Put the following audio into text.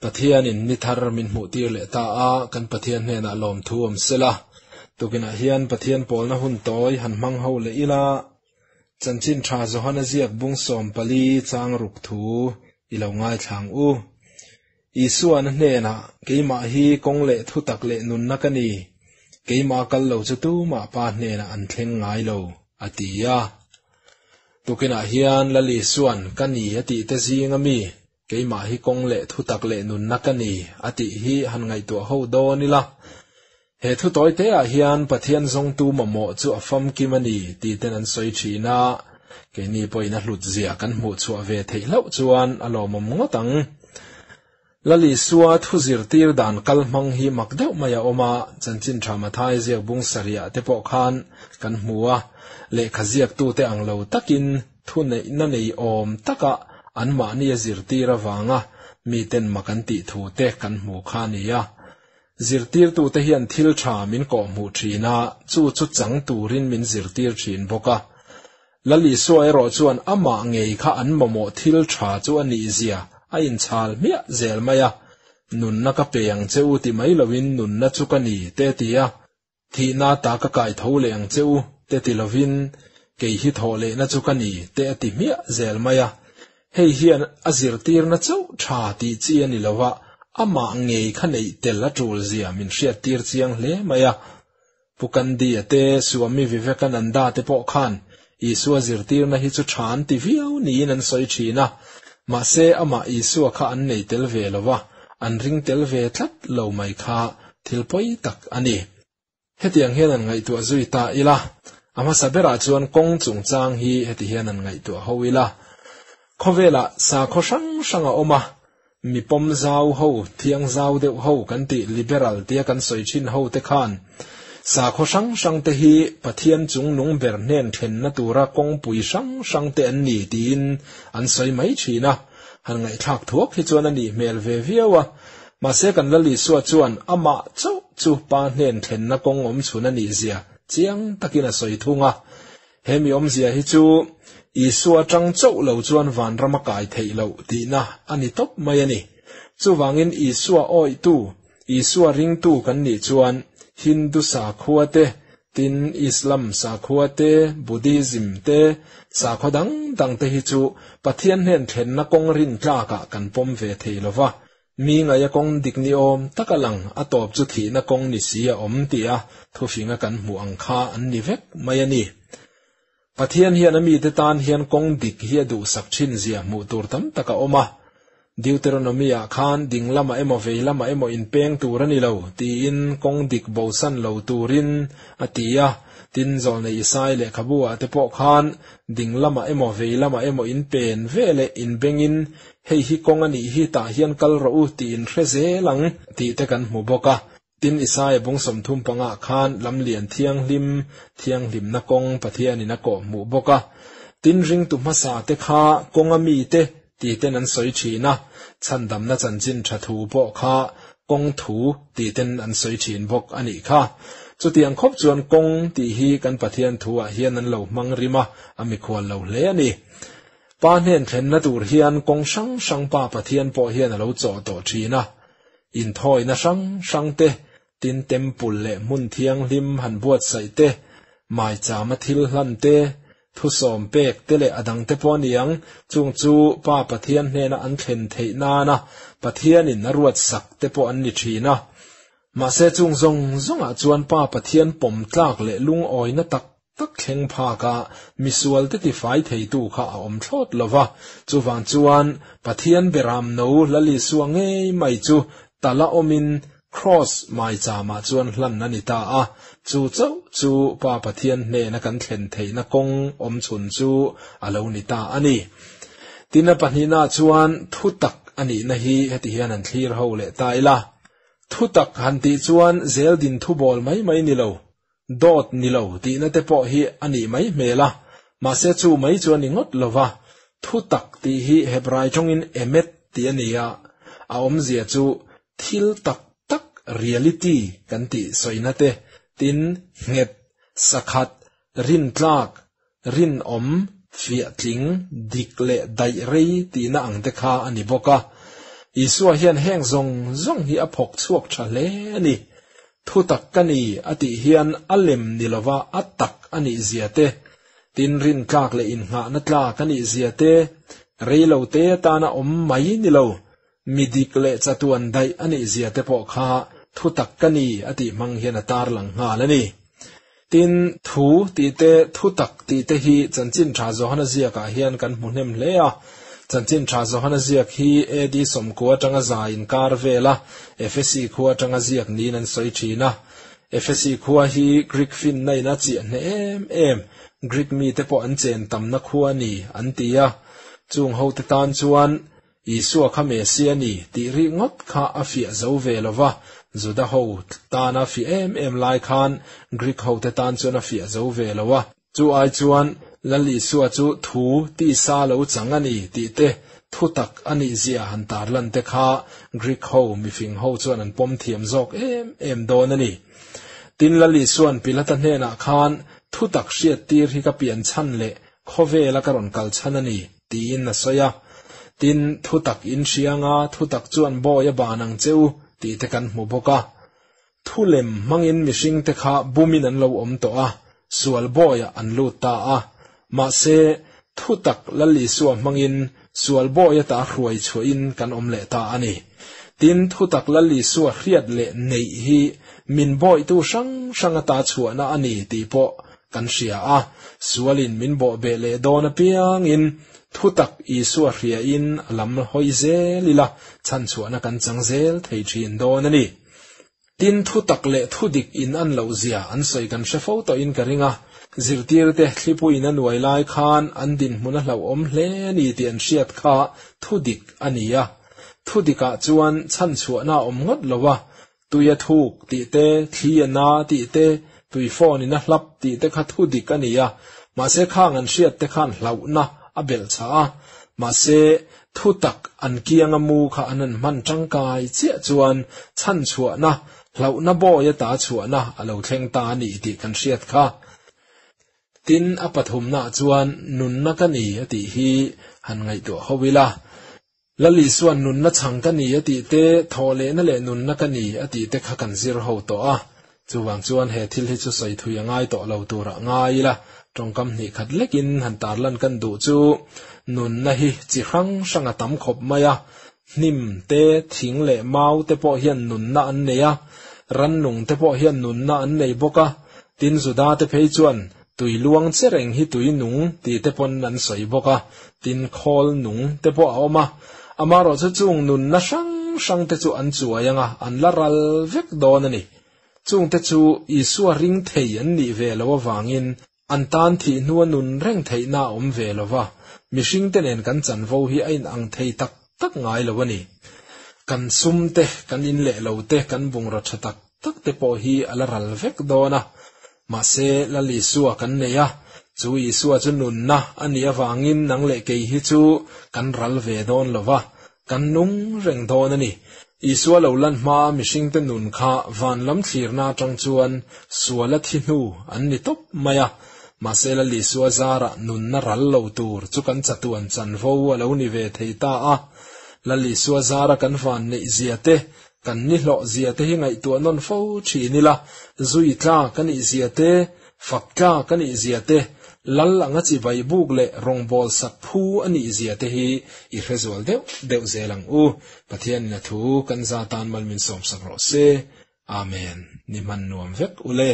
Pathian in nithar min mutir le ta a kan Pathian he na lom thuam sela tukina hian Pathian pâwlna hun toy han mang ho le ila chanchin tha zohana ziak bung som pali chang ruk thu ilo ngai thlang u Isua na hne na keima hi kong le thutak le Nunna kani keima kal lo chu tu ma pa hne na an thleng ngai lo atia tukina hian lali suan kani ati te zingami keima hi kong le thutak le Nunna kani ati hi han ngai to ho do ni la he thu toy te a hian Pathian zong tu mamo chu afam kimani ti ten an soi thina ke ni poina hlut zia kan mu chu ave thei lo chuan alo mom ngotang lali suwa thu zir tir dan kal mang hi makdeu maya oma chanchin thama thai ziak bung saria te po khan kan hmuwa le khaziak tu te anglo takin thu nei na nei om taka anma ni zir tira wanga mi ten makanti thu te kan hmu khania zirtir tu te hian thil tha min ko mu thina chu chang turin min zirtir thin boka lali suwa ero chuan ama ngei kha an momo thil tha chu ani zia a in chal mia zel maya Nunna ka peyang cheu ti mai lovin Nunna chu kani te tia thi na ta ka kai tho leng cheu te ti lovin ke hi thole na chu kani te ti mia zel maya hei hian azirtir na chau tha ti chi ani lova ama ngei khanei tel atul zia min hriat tir chiang hle maya pukan di ate suami vivekananda te po khan Isua zirtir na hi chu than ti viau ni nan soi thina ma se ama Isua kha an nei tel ve lova an ring tel ve thlat lo mai kha thilpoi tak ani hetiang hian an ngai tu azui ta ila ama sabera chuan kong chung chang hi heti hian an ngai tu hoila khovela sa kho sang a oma mi pom zau ho thiang zau deuh ho kan ti liberal tia kan soi thin ho te khan sa kho sang te hi Pathian chung nung ber nen then na tura kong pui sang te an ni tin an soi mai thina han ngai thak thuak hi chuan ani mel ve viawa ma se kan lali suwa chuan ama chu pa nen then na kong om chuna ni zia chiang takina soi thunga hemi om zia hi chu Isua tang chau lo chuan van rama kai thei lo ti na ani top mai ani chu wangin Isua oi tu Isua ring tu kan ni chuan Hindu sa khuate tin Islam sa khuate Buddhism te sa khodang dang te hi chu Pathian hen then na kong rin tla ka kan pom ve thei lova mi nga ya kong dikni om takalang atop chu thi na kong ni sia om tia thu finga kan mu angkha an ni vek mai ani Pathian hian ami te tan hian kong dik hi adu sakchin zia mu tur tam taka oma Deuteronomia khan dinglama emo veilama emo in peng turani lo ti in kong dik bosan lo turin atia tin zol nei isai le khabua te po khan dinglama emo veilama emo in pen vele in bengin hei hi kong ani hi ta hian kal ro u ti in hreze lang ti te kan mu boka tin isai bung som thum panga khan lam lian thiang lim na kong Pathian ina ko mu boka tin ring tu masa te kha kong ami te ti ten an soi thina chandam na chanchin thathu po kha kong thu ti ten an soi thin bok ani kha chutiang khop chuan kong ti hi kan Pathian thu a hian an lo mang rima ami khwal lo hle ani pa nen thlen na tur hian kong sang pa Pathian po hian alo chaw to thina in thoi na sang te tin temple le mun thiang lim han buat sai te mai chama thil hlan te thu som pek te le adang te pon yang chung chu pa Pathian hne na an thlen thei na na Pathian in ruat sak te po an ni thina ma se chung zong a chuan pa Pathian pom tlak le lung oi na tak thleng pha ka misual te ti fai thei tu kha om thlot lova chu wang chuan Pathian beram no lali suange mai chu tala omin cross mai chama chuan hlan na ni ta a chu pa Pathian hne na kan thlen thei na kong om chun chu alo ni ta ani tina panina chuan Thutak ani na hi heti hian an thlir ho le taila Thutak han ti chuan zel din thu bol mai ni lo dot ni lo ti na te po hi ani mai mela ma se chu mai chuan ingot lova Thutak ti hi Hebrai chongin emet ti ania a om zia chu thil tak reality kan ti soinate tin nget sakhat rin tlak rin om fia tling dikle dai rei ti na ang te kha ani boka Isua hian heng zong hi aphok chuak tha hle ni Thutak kani ati hian alem nilova atak ani ziate tin rin tlak le in nga na tla kani ziate reilo te ta na om mai ni lo midik le chatuan dai ani ziate po kha Thutak kani ati mang hian atar lang nga lani tin thu ti te Thutak ti te hi chanchin tha zo hana zia ka hian kan hmunem hle a chanchin tha zo hana ziak hi edi somkua tanga za in kar vela FSC khuwa tanga ziak ni nan soi thina FSC khuwa hi Greek fin nei na chi ne em Greek mi te po an chen tam na khuwa ni an tia chung ho te tan chuan Isua kha Mesia ni ti ri ngot kha afia zo velova zuda ho ta na fi em lai khan Greek ho te tan chuan afia zo velowa chu ai chuan lali suwa chu thu ti sa lo changani ti te Thutak ani zia han tar lan te kha Greek ho mi fing ho chuan an pom thiam zok em don ani tin lali suan pilata hne na khan Thutak hriat tir hi ka pian chan le khovela karon kal chan ani tin na soya tin Thutak in hrianga Thutak chuan boya banang cheu ti te kan hmu boka thulem mangin mihring te kha bumin an lo om to a sual boya an lut ta a ma se Thutak lali suwa mangin sual boya ta hruai chuin kan om le ta ani tin Thutak lali suwa hriat le nei hi min boy tu sang ata chuana ani ti po kan hria a sualin min bo be le dona piang in Thutak Isua hria in lam hoi zelila chan chuana kan changzel thei thin don ani tin Thutak le thudik in an lo zia an soi kan shefo to in karinga zirtir te thlipuin an nuai lai khan an din hmuna hlo om hle ni ti an hriat kha thudik ania thudika chuan chan chuana om ngot lowa tuya thuk ti te thliana ti te tuifon in a hlap ti te kha thudik ania ma se khang an hriat te khan hlauna abel cha ma se Thutak an kianga mu kha anan man tangkai che chuan chan chuana hlauna boya ta chuana alo thleng ta ni ti kan hriat kha tin apathum na chuan Nunna kani ati hi han ngai to howila lali suan Nunna chang kani ati te thole na le Nunna kani ati te kha kan zir ho to a chuwang chuan he thil hi chu soi thuya ngai to lo tura ngai la tongkam ni khat lekin han tarlan kan du chu Nunna hi chi hrang atam khop maya nim te thing le mau te po hian Nunna an neya ran nung te po hian Nunna an nei boka tin zuda te phei chuan tui luang chereng hi tui nung ti te pon nan soi boka tin khol nung te po oma amaro chu chung Nunna sang te chu an chuayanga an laral vek don ani chung te chu Isua ring thei an ni velawa wangin an tan thi nuwa nun reng thei na om velova mihring te nen kan chan vo hi ain ang thei tak ngai lowani kan sum te kan in le lo te kan bungra thatak tak te po hi alaral vek dona ma se lali suwa kan neya chu Isua chu Nunna ania wangin nang le ke hi chu kan ral ve don lova kan nung reng don ani Isua lo lan ma mihring te nun kha van lam thlir na tang chuan suala thi nu an ni top maya ma se lali suwa zara Nunna ral lo tur chu kan chatuan chan vo alo ni ve thei ta a lali suwa zara kan van nei ziate kan ni hlo ziate hi ngai tu non fo thi ni la zui tla kan i ziate fakka kan i ziate lal anga chi bai buk le rong bol sak phu ani ziate hi I rezol deu zelang u Pathian na thu kan za tan mal min som sak ro se amen ni man nuam vek ule